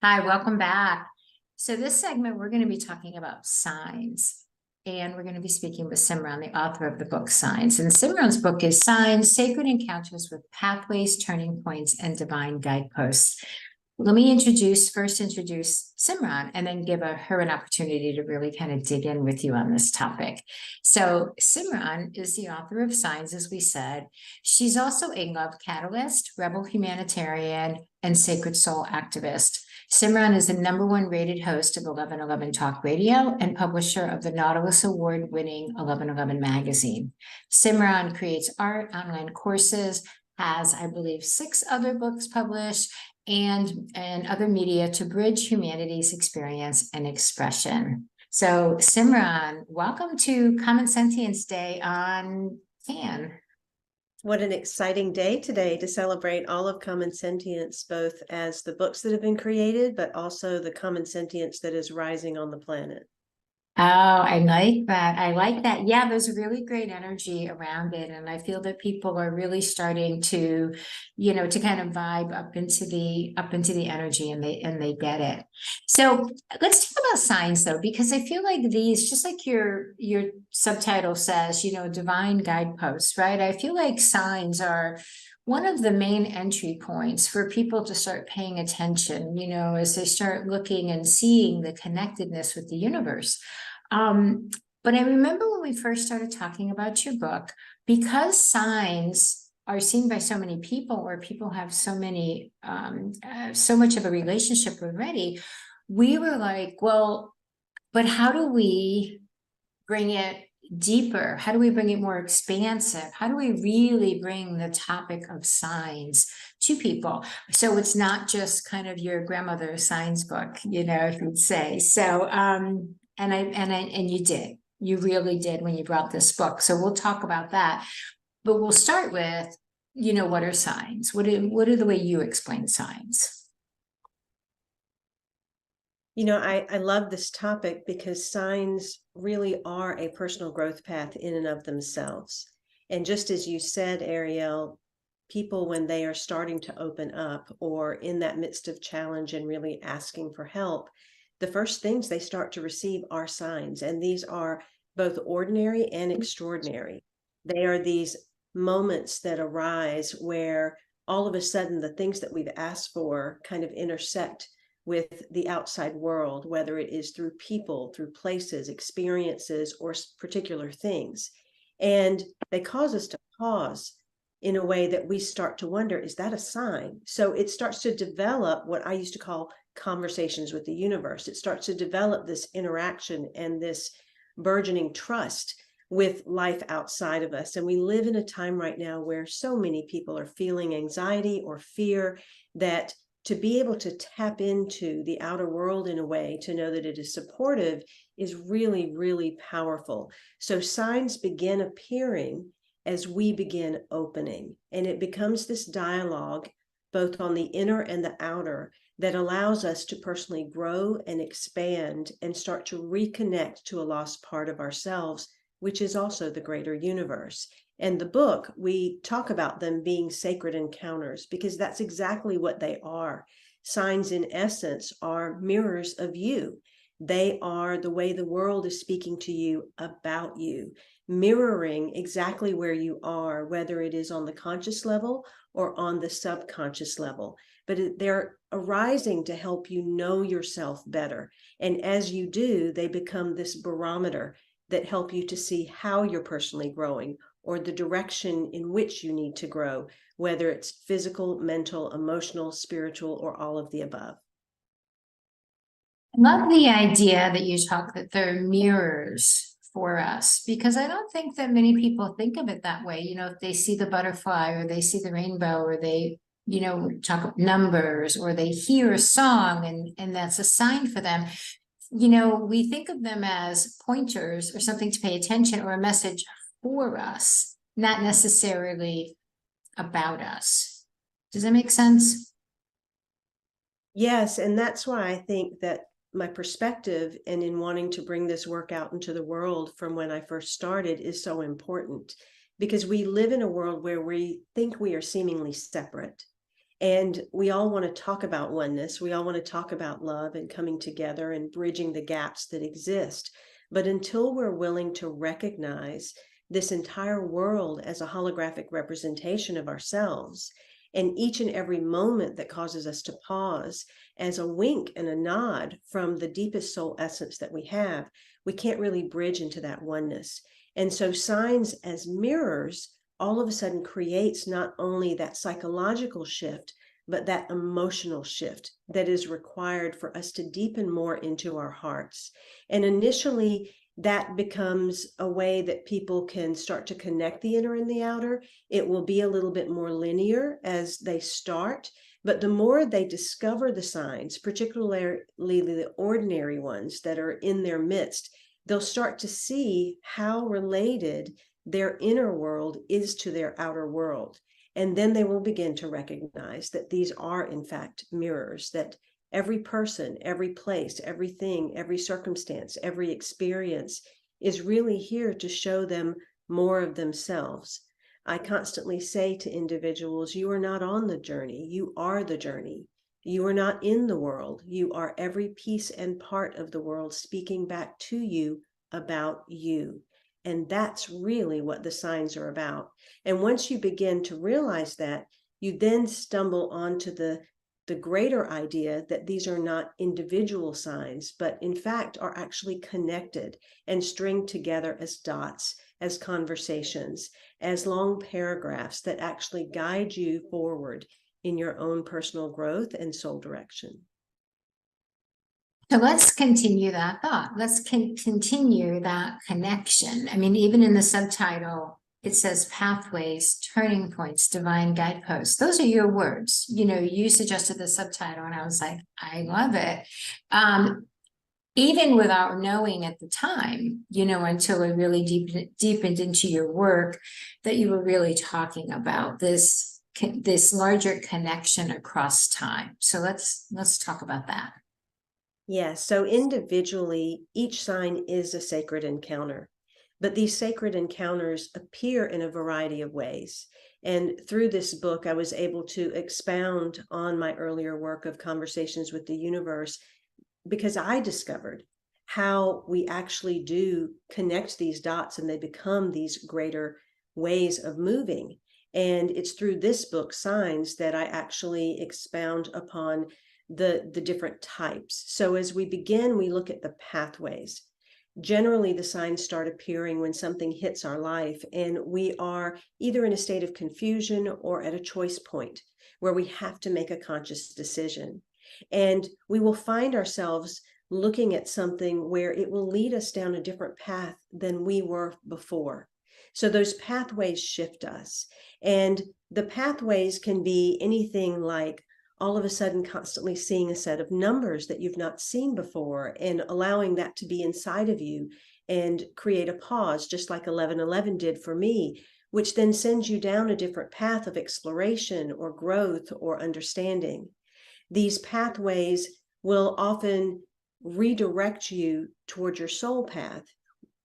Hi, welcome back. So this segment, we're going to be talking about signs, and we're going to be speaking with Simran, the author of the book Signs. And Simran's book is Signs, Sacred Encounters with Pathways, Turning Points, and Divine Guideposts. Let me first introduce Simran and then give her an opportunity to really kind of dig in with you on this topic. So Simran is the author of Signs, as we said. She's also a love catalyst, rebel humanitarian, and sacred soul activist. Simran is the #1 rated host of 1111 Talk Radio and publisher of the Nautilus Award-winning 1111 magazine. Simran creates art, online courses, has, I believe, 6 other books published, and other media to bridge humanity's experience and expression. So, Simran, welcome to Common Sentience Day on CAN. What an exciting day today to celebrate all of common sentience, both as the books that have been created, but also the common sentience that is rising on the planet. Oh, I like that. I like that. Yeah, there's a really great energy around it. And I feel that people are really starting to, to kind of vibe up into the energy, and they get it. So let's talk about signs though, because I feel like these, just like your subtitle says, divine guideposts, right? I feel like signs are one of the main entry points for people to start paying attention, as they start looking and seeing the connectedness with the universe. But I remember when we first started talking about your book, because signs are seen by so many people, or people have so much of a relationship already, we were like, well, but how do we bring it deeper? How do we bring it more expansive? How do we really bring the topic of signs to people? So it's not just kind of your grandmother's signs book, if you'd say. So, and you really did when you brought this book. So we'll talk about that, but we'll start with, what are signs? What are the way you explain signs? I love this topic because signs really are a personal growth path in and of themselves. And just as you said, Ariel, people, when they are starting to open up or in that midst of challenge and really asking for help, the first things they start to receive are signs. And these are both ordinary and extraordinary. They are these moments that arise where all of a sudden the things that we've asked for kind of intersect with the outside world, whether it is through people, through places, experiences, or particular things. And they cause us to pause in a way that we start to wonder, is that a sign? So it starts to develop what I used to call conversations with the universe. It starts to develop this interaction and this burgeoning trust with life outside of us. And we live in a time right now where so many people are feeling anxiety or fear, that to be able to tap into the outer world in a way to know that it is supportive is really, really powerful. So signs begin appearing as we begin opening, and it becomes this dialogue both on the inner and the outer that allows us to personally grow and expand and start to reconnect to a lost part of ourselves, which is also the greater universe. And the book, we talk about them being sacred encounters because that's exactly what they are. Signs, in essence, are mirrors of you. They are the way the world is speaking to you about you, mirroring exactly where you are, whether it is on the conscious level or on the subconscious level. But they're arising to help you know yourself better. And as you do, they become this barometer that help you to see how you're personally growing, or the direction in which you need to grow, whether it's physical, mental, emotional, spiritual, or all of the above. I love the idea that you talk that they're mirrors for us, because I don't think that many people think of it that way. If they see the butterfly or they see the rainbow, or they, talk numbers, or they hear a song, and that's a sign for them. We think of them as pointers or something to pay attention, or a message for us, not necessarily about us. Does that make sense? Yes, and that's why I think that my perspective and in wanting to bring this work out into the world from when I first started is so important, because we live in a world where we think we are seemingly separate. And we all want to talk about oneness. We all want to talk about love and coming together and bridging the gaps that exist. But until we're willing to recognize this entire world as a holographic representation of ourselves, and each and every moment that causes us to pause as a wink and a nod from the deepest soul essence that we have, we can't really bridge into that oneness. And so signs as mirrors all of a sudden creates not only that psychological shift, but that emotional shift that is required for us to deepen more into our hearts. And initially, that becomes a way that people can start to connect the inner and the outer. It will be a little bit more linear as they start, but the more they discover the signs, particularly the ordinary ones that are in their midst, they'll start to see how related their inner world is to their outer world. And then they will begin to recognize that these are, in fact, mirrors, that every person, every place, everything, every circumstance, every experience is really here to show them more of themselves. I constantly say to individuals, you are not on the journey, you are the journey. You are not in the world, you are every piece and part of the world speaking back to you about you. And that's really what the signs are about. And once you begin to realize that, you then stumble onto the greater idea that these are not individual signs, but in fact are actually connected and stringed together as dots, as conversations, as long paragraphs that actually guide you forward in your own personal growth and soul direction. So let's continue that thought. Let's continue that connection. I mean, even in the subtitle, it says pathways, turning points, divine guideposts. Those are your words. You suggested the subtitle, and I was like, I love it. Even without knowing at the time, until we really deepened into your work, that you were really talking about this larger connection across time. So let's talk about that. Yeah, so individually, each sign is a sacred encounter, but these sacred encounters appear in a variety of ways. And through this book, I was able to expound on my earlier work of conversations with the universe, because I discovered how we actually do connect these dots and they become these greater ways of moving. And it's through this book, Signs, that I actually expound upon the different types. So as we begin, we look at the pathways. Generally, the signs start appearing when something hits our life and we are either in a state of confusion or at a choice point where we have to make a conscious decision. And we will find ourselves looking at something where it will lead us down a different path than we were before. So those pathways shift us. And the pathways can be anything like all of a sudden constantly seeing a set of numbers that you've not seen before and allowing that to be inside of you and create a pause, just like 1111 did for me, which then sends you down a different path of exploration or growth or understanding. These pathways will often redirect you toward your soul path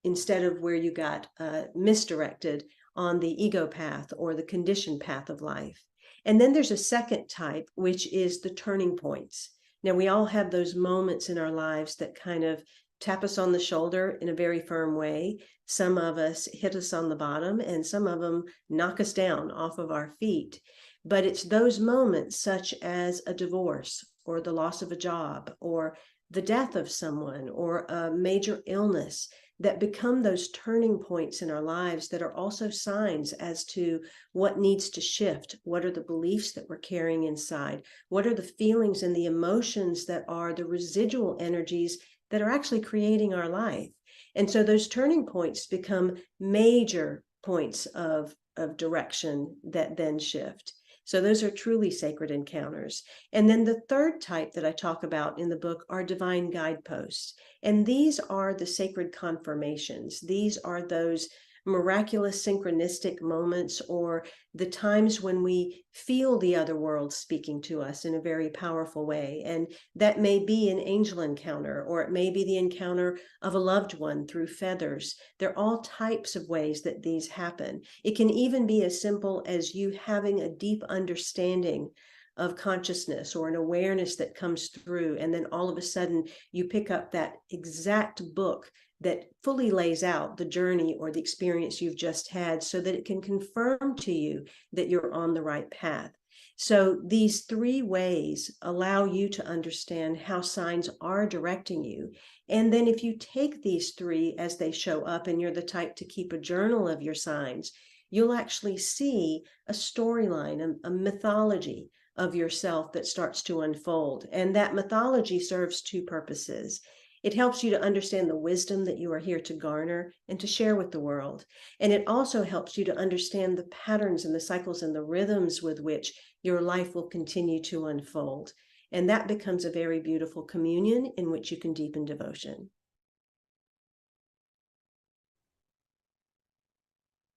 instead of where you got misdirected on the ego path or the conditioned path of life. And then there's a second type, which is the turning points. Now, we all have those moments in our lives that kind of tap us on the shoulder in a very firm way. Some of us hit us on the bottom, and some of them knock us down off of our feet. But it's those moments, such as a divorce or the loss of a job or the death of someone or a major illness, that become those turning points in our lives that are also signs as to what needs to shift. What are the beliefs that we're carrying inside? What are the feelings and the emotions that are the residual energies that are actually creating our life? And so those turning points become major points of direction that then shift. So those are truly sacred encounters. And then the third type that I talk about in the book are divine guideposts. And these are the sacred confirmations. These are those miraculous synchronistic moments or the times when we feel the other world speaking to us in a very powerful way. And that may be an angel encounter, or it may be the encounter of a loved one through feathers. There are all types of ways that these happen. It can even be as simple as you having a deep understanding of consciousness or an awareness that comes through, and then all of a sudden you pick up that exact book that fully lays out the journey or the experience you've just had, so that it can confirm to you that you're on the right path. So these three ways allow you to understand how signs are directing you. And then if you take these three as they show up, and you're the type to keep a journal of your signs, you'll actually see a storyline, a mythology of yourself that starts to unfold. And that mythology serves two purposes. It helps you to understand the wisdom that you are here to garner and to share with the world. And it also helps you to understand the patterns and the cycles and the rhythms with which your life will continue to unfold. And that becomes a very beautiful communion in which you can deepen devotion.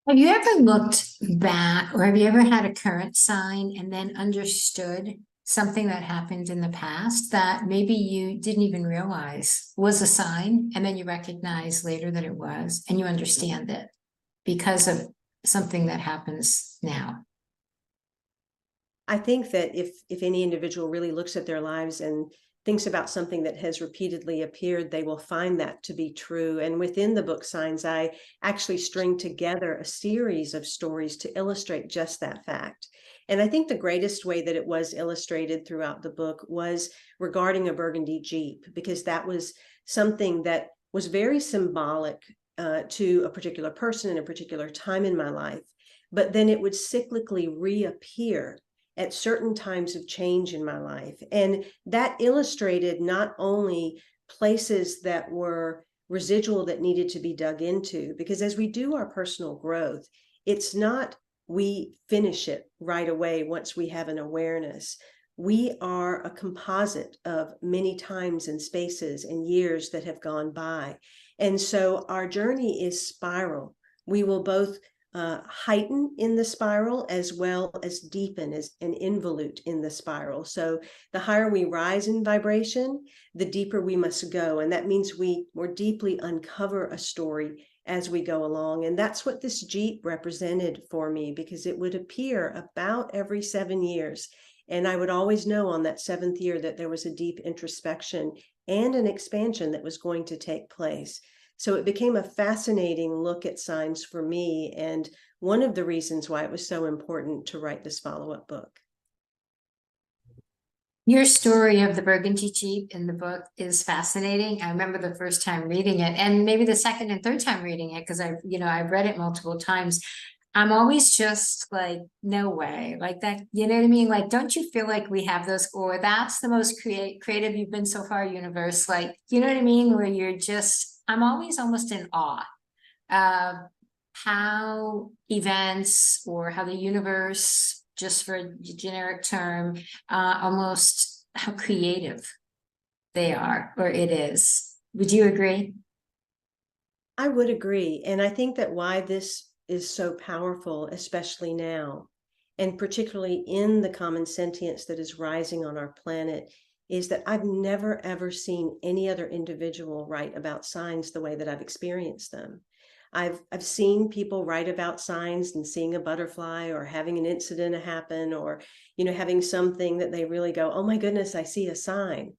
Have you ever looked back, or have you ever had a current sign and then understood something that happened in the past that maybe you didn't even realize was a sign, and then you recognize later that it was, and you understand it because of something that happens now? I think that if any individual really looks at their lives and thinks about something that has repeatedly appeared, they will find that to be true. And within the book Signs, I actually string together a series of stories to illustrate just that fact. And I think the greatest way that it was illustrated throughout the book was regarding a burgundy Jeep, because that was something that was very symbolic to a particular person in a particular time in my life. But then it would cyclically reappear at certain times of change in my life. And that illustrated not only places that were residual that needed to be dug into, because as we do our personal growth, it's not we finish it right away once we have an awareness. We are a composite of many times and spaces and years that have gone by. And so our journey is spiral. We will both heighten in the spiral as well as deepen as an involute in the spiral. So the higher we rise in vibration, the deeper we must go. And that means we more deeply uncover a story as we go along. And that's what this Jeep represented for me, because it would appear about every 7 years. And I would always know on that 7th year that there was a deep introspection and an expansion that was going to take place. So it became a fascinating look at signs for me, and one of the reasons why it was so important to write this follow-up book. Your story of the burgundy Jeep in the book is fascinating. I remember the first time reading it, and maybe the second and third time reading it, because I've read it multiple times. I'm always just like, no way, like that, you know what I mean? Like, don't you feel like we have those, or that's the most creative you've been so far, universe? Like, you know what I mean? Where you're just, I'm always almost in awe of how events, or how the universe, just for a generic term, almost how creative they are, or it is. Would you agree? I would agree. And I think that why this is so powerful, especially now, and particularly in the common sentience that is rising on our planet, is that I've never ever seen any other individual write about signs the way that I've experienced them. I've seen people write about signs and seeing a butterfly, or having an incident happen, or having something that they really go, oh my goodness, I see a sign.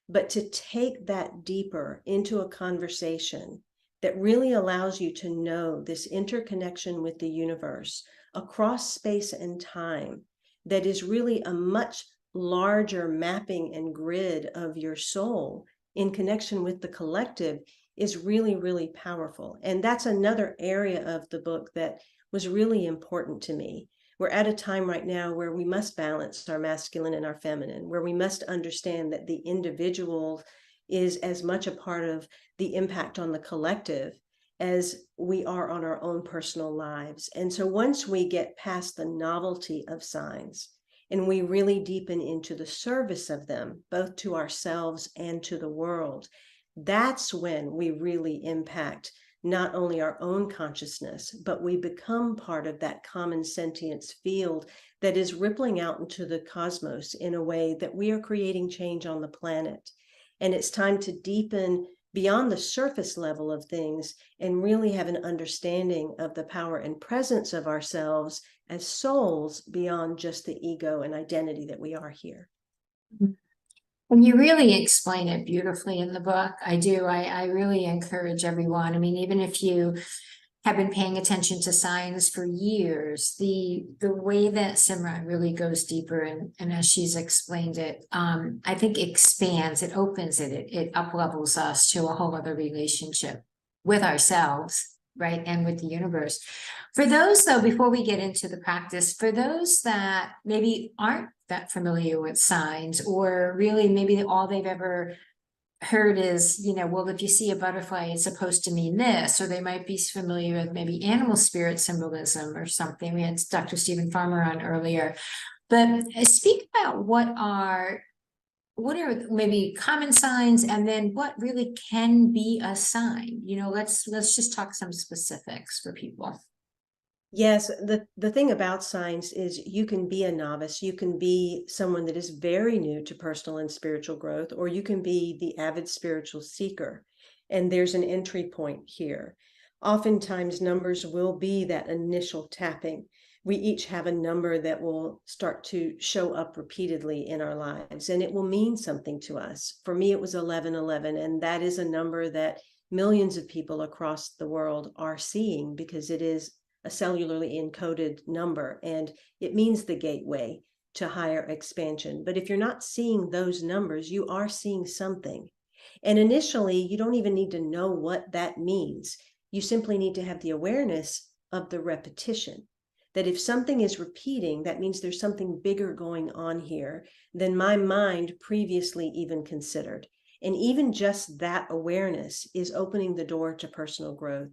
But to take that deeper into a conversation that really allows you to know this interconnection with the universe across space and time, that is really a much larger mapping and grid of your soul in connection with the collective, is really, really powerful. And that's another area of the book that was really important to me. We're at a time right now where we must balance our masculine and our feminine, where we must understand that the individual is as much a part of the impact on the collective as we are on our own personal lives. And so once we get past the novelty of signs and we really deepen into the service of them, both to ourselves and to the world, that's when we really impact not only our own consciousness, but we become part of that common sentience field that is rippling out into the cosmos in a way that we are creating change on the planet. And it's time to deepen beyond the surface level of things and really have an understanding of the power and presence of ourselves as souls beyond just the ego and identity that we are here. And you really explain it beautifully in the book. I do. I really encourage everyone. I mean, even if you have been paying attention to signs for years, the way that Simran really goes deeper and as she's explained it, I think expands, it opens it up levels us to a whole other relationship with ourselves, right? And with the universe. For those though, before we get into the practice, for those that maybe aren't that familiar with signs, or really maybe all they've ever heard is, well, if you see a butterfly, it's supposed to mean this, or they might be familiar with maybe animal spirit symbolism or something. We had Dr. Stephen Farmer on earlier, but speak about what are maybe common signs, and then what really can be a sign. Let's just talk some specifics for people. Yes, the thing about signs is you can be a novice, you can be someone that is very new to personal and spiritual growth, or you can be the avid spiritual seeker. And there's an entry point here. Oftentimes, numbers will be that initial tapping. We each have a number that will start to show up repeatedly in our lives, and it will mean something to us. For me, it was 1111, and that is a number that millions of people across the world are seeing because it is a cellularly encoded number, and it means the gateway to higher expansion. But if you're not seeing those numbers, you are seeing something. And initially, you don't even need to know what that means. You simply need to have the awareness of the repetition. That if something is repeating, that means there's something bigger going on here than my mind previously even considered. And even just that awareness is opening the door to personal growth.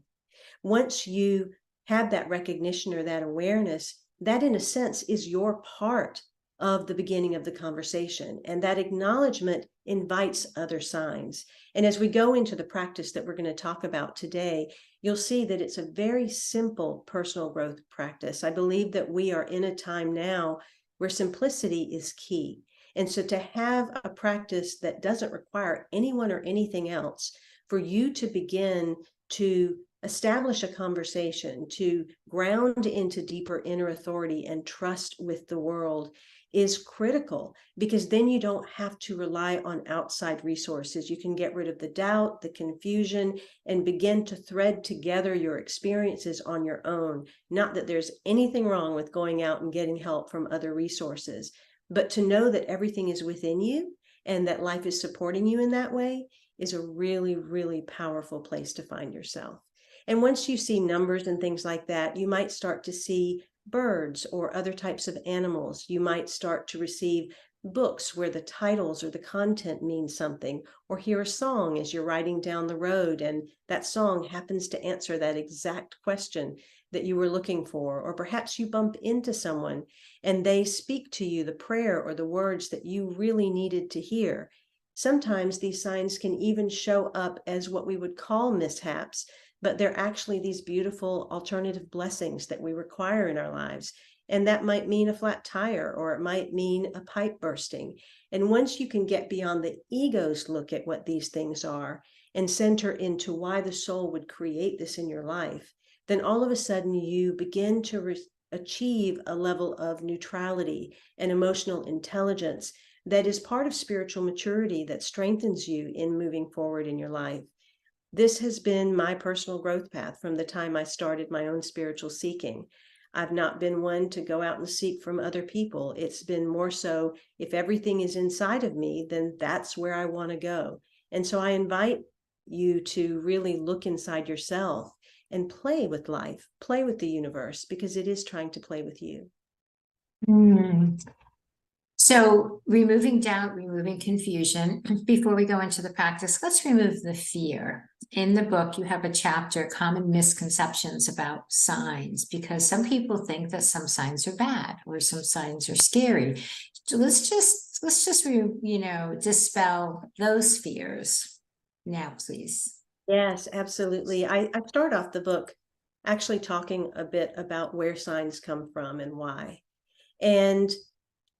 Once you have that recognition or that awareness, that in a sense is your part of the beginning of the conversation. And that acknowledgement invites other signs. And as we go into the practice that we're going to talk about today, you'll see that it's a very simple personal growth practice. I believe that we are in a time now where simplicity is key. And so to have a practice that doesn't require anyone or anything else, for you to begin to establish a conversation, to ground into deeper inner authority and trust with the world is critical, because then you don't have to rely on outside resources. You can get rid of the doubt, the confusion, and begin to thread together your experiences on your own. Not that there's anything wrong with going out and getting help from other resources, but to know that everything is within you and that life is supporting you in that way is a really, really powerful place to find yourself. And once you see numbers and things like that, you might start to see birds or other types of animals. You might start to receive books where the titles or the content means something, or hear a song as you're riding down the road and that song happens to answer that exact question that you were looking for. Or perhaps you bump into someone and they speak to you the prayer or the words that you really needed to hear. Sometimes these signs can even show up as what we would call mishaps, but they're actually these beautiful alternative blessings that we require in our lives. And that might mean a flat tire, or it might mean a pipe bursting. And once you can get beyond the ego's look at what these things are and center into why the soul would create this in your life, then all of a sudden you begin to achieve a level of neutrality and emotional intelligence that is part of spiritual maturity that strengthens you in moving forward in your life. This has been my personal growth path from the time I started my own spiritual seeking. I've not been one to go out and seek from other people. It's been more so, if everything is inside of me, then that's where I want to go. And so I invite you to really look inside yourself and play with life, play with the universe, because it is trying to play with you. So removing doubt, removing confusion. Before we go into the practice, let's remove the fear. In the book, you have a chapter, Common Misconceptions About Signs, because some people think that some signs are bad or some signs are scary. So let's just dispel those fears now, please. Yes, absolutely. I start off the book actually talking a bit about where signs come from and why. And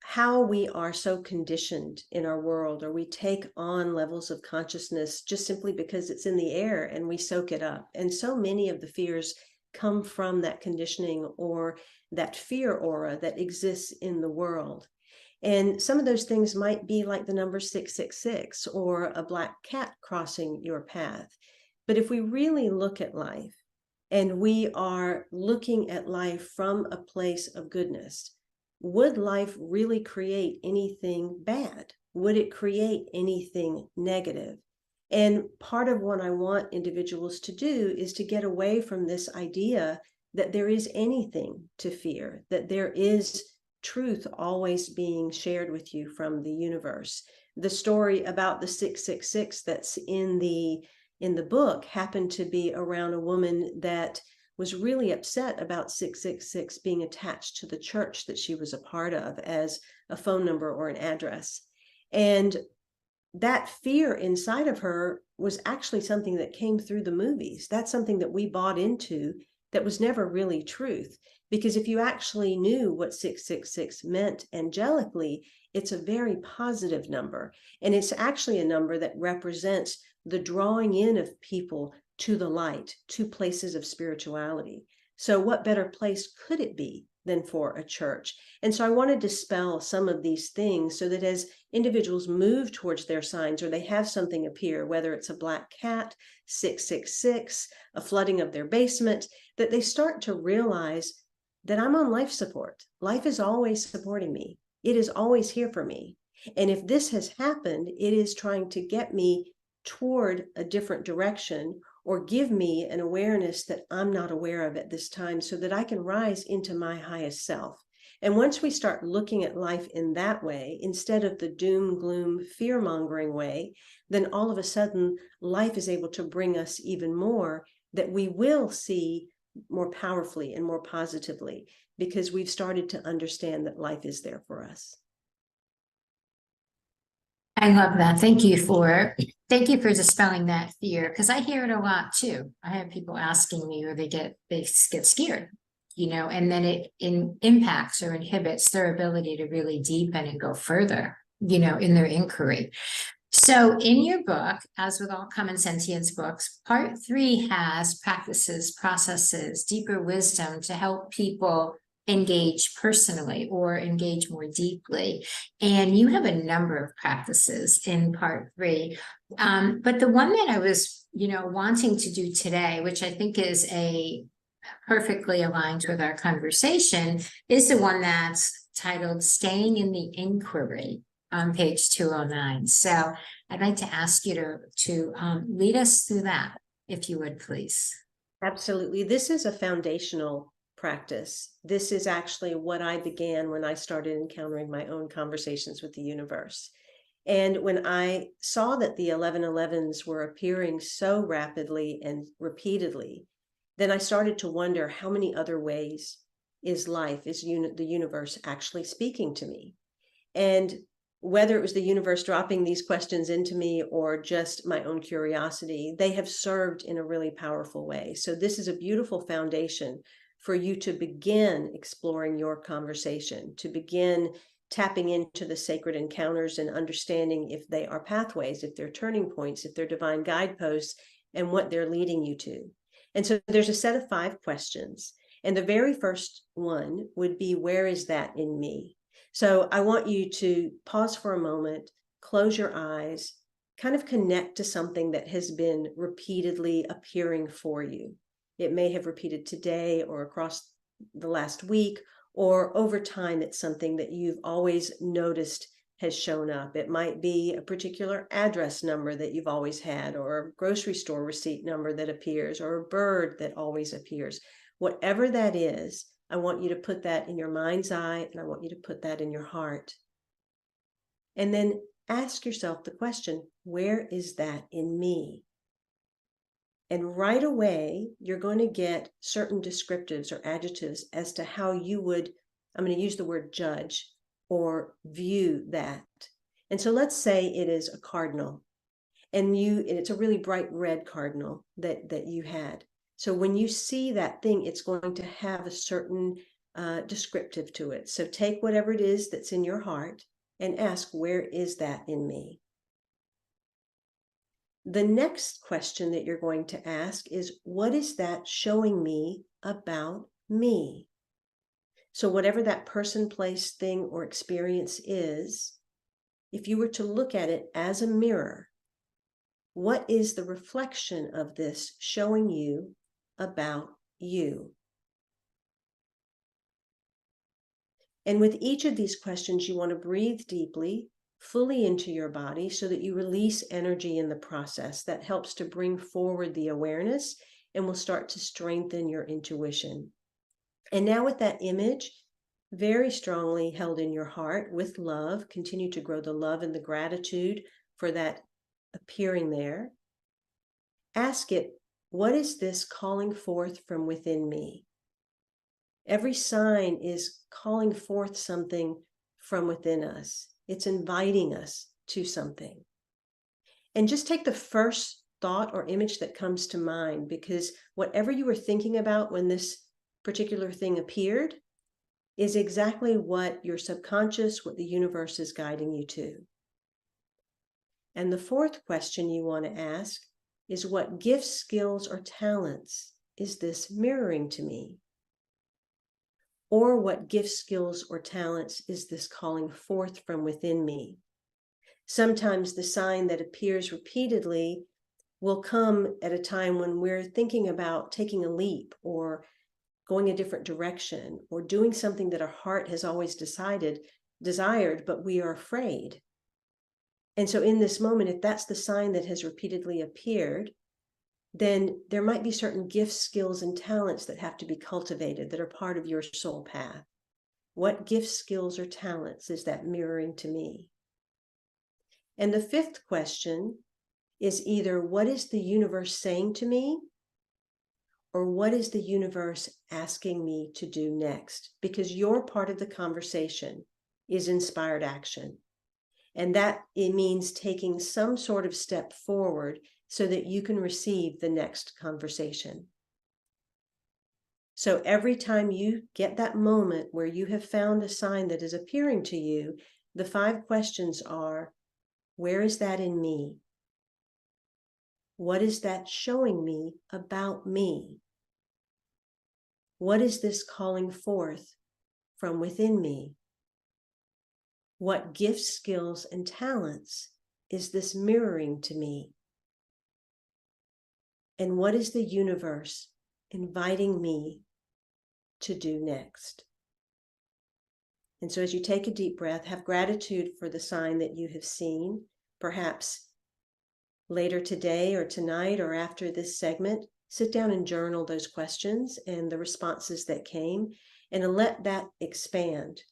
how we are so conditioned in our world, or we take on levels of consciousness just simply because it's in the air and we soak it up. And so many of the fears come from that conditioning or that fear aura that exists in the world. And some of those things might be like the number 666 or a black cat crossing your path. But if we really look at life and we are looking at life from a place of goodness, would life really create anything bad? Would it create anything negative? And part of what I want individuals to do is to get away from this idea that there is anything to fear, that there is truth always being shared with you from the universe. The story about the 666 that's in the book happened to be around a woman that was really upset about 666 being attached to the church that she was a part of as a phone number or an address. And that fear inside of her was actually something that came through the movies. That's something that we bought into that was never really truth. Because if you actually knew what 666 meant angelically, it's a very positive number. And it's actually a number that represents the drawing in of people to the light, to places of spirituality. So what better place could it be than for a church? And so I want to dispel some of these things so that as individuals move towards their signs, or they have something appear, whether it's a black cat, 666, a flooding of their basement, that they start to realize that I'm on life support. Life is always supporting me. It is always here for me. And if this has happened, it is trying to get me toward a different direction or give me an awareness that I'm not aware of at this time so that I can rise into my highest self. And once we start looking at life in that way, instead of the doom, gloom, fear-mongering way, then all of a sudden life is able to bring us even more that we will see more powerfully and more positively because we've started to understand that life is there for us. I love that. Thank you for dispelling that fear, because I hear it a lot too. I have people asking me, or they get scared, and then it impacts or inhibits their ability to really deepen and go further, in their inquiry. So in your book, as with all common sentience books, part 3 has practices, processes, deeper wisdom to help people engage personally or engage more deeply. And you have a number of practices in part 3. But the one that I was, wanting to do today, which I think is a perfectly aligned with our conversation, is the one that's titled Staying in the Inquiry on page 209. So I'd like to ask you to lead us through that, if you would, please. Absolutely. This is a foundational practice. This is actually what I began when I started encountering my own conversations with the universe. And when I saw that the 1111s were appearing so rapidly and repeatedly, then I started to wonder how many other ways is the universe actually speaking to me? And whether it was the universe dropping these questions into me or just my own curiosity, they have served in a really powerful way. So this is a beautiful foundation for you to begin exploring your conversation, to begin tapping into the sacred encounters and understanding if they are pathways, if they're turning points, if they're divine guideposts, and what they're leading you to. And so there's a set of 5 questions. And the very first one would be, where is that in me? So I want you to pause for a moment, close your eyes, kind of connect to something that has been repeatedly appearing for you. It may have repeated today or across the last week, or over time, it's something that you've always noticed has shown up. It might be a particular address number that you've always had, or a grocery store receipt number that appears, or a bird that always appears. Whatever that is, I want you to put that in your mind's eye, and I want you to put that in your heart. And then ask yourself the question, where is that in me? And right away, you're going to get certain descriptives or adjectives as to how you would, I'm going to use the word judge or view that. And so let's say it is a cardinal, and it's a really bright red cardinal that you had. So when you see that thing, it's going to have a certain descriptive to it. So take whatever it is that's in your heart and ask, where is that in me? The next question that you're going to ask is, what is that showing me about me? So whatever that person, place, thing, or experience is, if you were to look at it as a mirror, what is the reflection of this showing you about you? And with each of these questions, you want to breathe deeply, fully into your body so that you release energy in the process. That helps to bring forward the awareness and will start to strengthen your intuition. And now with that image very strongly held in your heart with love, continue to grow the love and the gratitude for that appearing there. Ask it, what is this calling forth from within me? Every sign is calling forth something from within us. It's inviting us to something. And just take the first thought or image that comes to mind, because whatever you were thinking about when this particular thing appeared is exactly what your subconscious, what the universe is guiding you to. And the fourth question you want to ask is, what gifts, skills, or talents is this mirroring to me? Or what gifts, skills, or talents is this calling forth from within me? Sometimes the sign that appears repeatedly will come at a time when we're thinking about taking a leap or going a different direction or doing something that our heart has always desired, but we are afraid. And so in this moment, if that's the sign that has repeatedly appeared, then there might be certain gifts, skills, and talents that have to be cultivated that are part of your soul path. What gifts, skills, or talents is that mirroring to me? And the fifth question is either, what is the universe saying to me? Or what is the universe asking me to do next? Because your part of the conversation is inspired action. And that it means taking some sort of step forward so that you can receive the next conversation. So every time you get that moment where you have found a sign that is appearing to you, the 5 questions are, where is that in me? What is that showing me about me? What is this calling forth from within me? What gifts, skills, and talents is this mirroring to me? And what is the universe inviting me to do next? And so as you take a deep breath, have gratitude for the sign that you have seen, perhaps later today or tonight or after this segment. Sit down and journal those questions and the responses that came, and let that expand.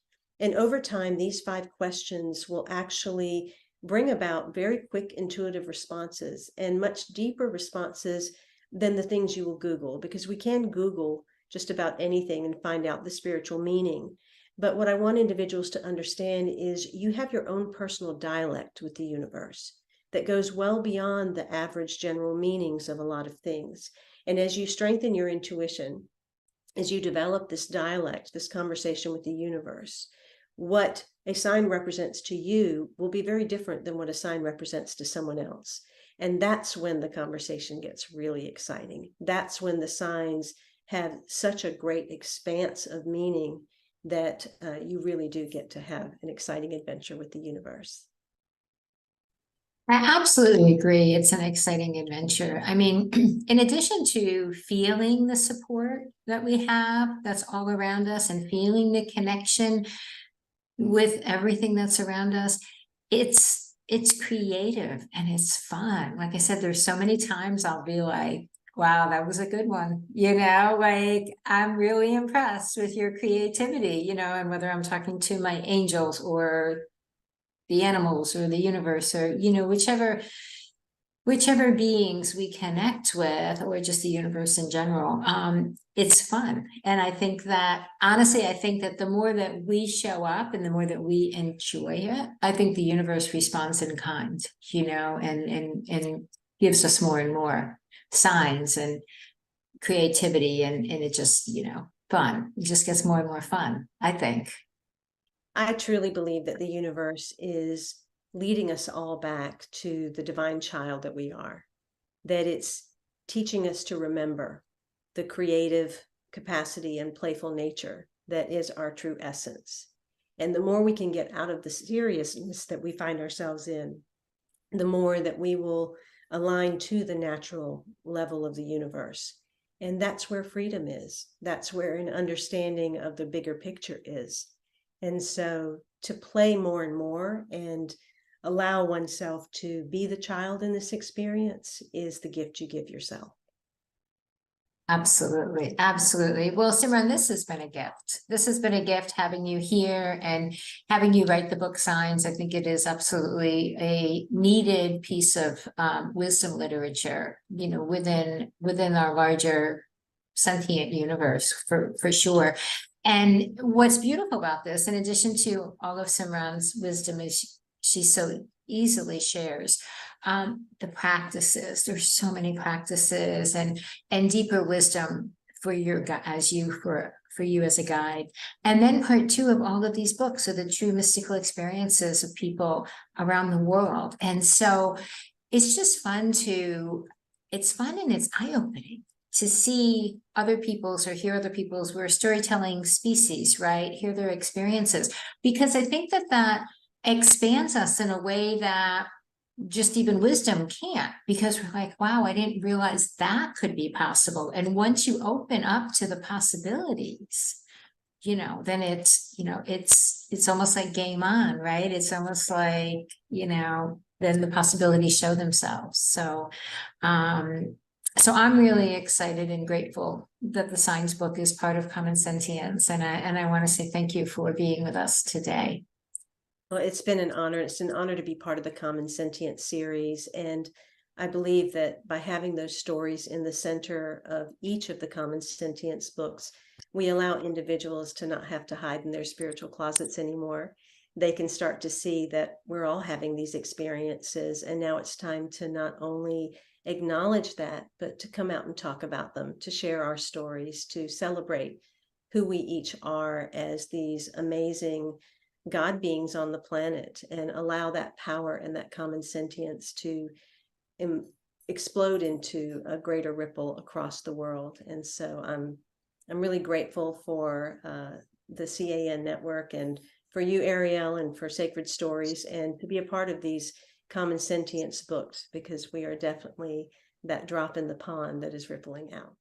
And over time, these 5 questions will actually bring about very quick intuitive responses and much deeper responses than the things you will Google, because we can Google just about anything and find out the spiritual meaning. But what I want individuals to understand is you have your own personal dialect with the universe that goes well beyond the average general meanings of a lot of things. And as you strengthen your intuition, as you develop this dialect, this conversation with the universe, what a sign represents to you will be very different than what a sign represents to someone else. And that's when the conversation gets really exciting. That's when the signs have such a great expanse of meaning that you really do get to have an exciting adventure with the universe. I absolutely agree. It's an exciting adventure. I mean, in addition to feeling the support that we have that's all around us and feeling the connection with everything that's around us, it's creative and it's fun. Like I said, there's so many times I'll be like, wow, that was a good one. Like I'm really impressed with your creativity, and whether I'm talking to my angels or the animals or the universe or whichever beings we connect with, or just the universe in general, it's fun. And I think that honestly, I think that the more that we show up and the more that we enjoy it, I think the universe responds in kind, and gives us more and more signs and creativity, and it just fun. It just gets more and more fun, I think. I truly believe that the universe is leading us all back to the divine child that we are, that it's teaching us to remember the creative capacity and playful nature that is our true essence. And the more we can get out of the seriousness that we find ourselves in, the more that we will align to the natural level of the universe. And that's where freedom is. That's where an understanding of the bigger picture is. And so to play more and more and allow oneself to be the child in this experience is the gift you give yourself. Absolutely. Absolutely. Well, Simran, this has been a gift. This has been a gift having you here and having you write the book Signs. I think it is absolutely a needed piece of wisdom literature, you know, within our larger sentient universe for sure. And what's beautiful about this, in addition to all of Simran's wisdom, is she so easily shares the practices. There's so many practices and deeper wisdom for your as you for you as a guide. And then part two of all of these books are the true mystical experiences of people around the world. And so it's just fun it's fun and it's eye-opening to see other people's or hear other people's. We're a storytelling species, right? Hear their experiences, because I think that expands us in a way that just even wisdom can't, because we're like, wow, I didn't realize that could be possible. And once you open up to the possibilities, you know, then it's almost like game on, right? It's almost like, you know, then the possibilities show themselves. So I'm really excited and grateful that the Signs book is part of Common Sentience. And I want to say thank you for being with us today. Well, it's been an honor. It's an honor to be part of the Common Sentience series. And I believe that by having those stories in the center of each of the Common Sentience books, we allow individuals to not have to hide in their spiritual closets anymore. They can start to see that we're all having these experiences. And now it's time to not only acknowledge that, but to come out and talk about them, to share our stories, to celebrate who we each are as these amazing God beings on the planet, and allow that power and that common sentience to explode into a greater ripple across the world. And so I'm really grateful for the CAN network and for you, Ariel, and for Sacred Stories, and to be a part of these Common Sentience books, because we are definitely that drop in the pond that is rippling out.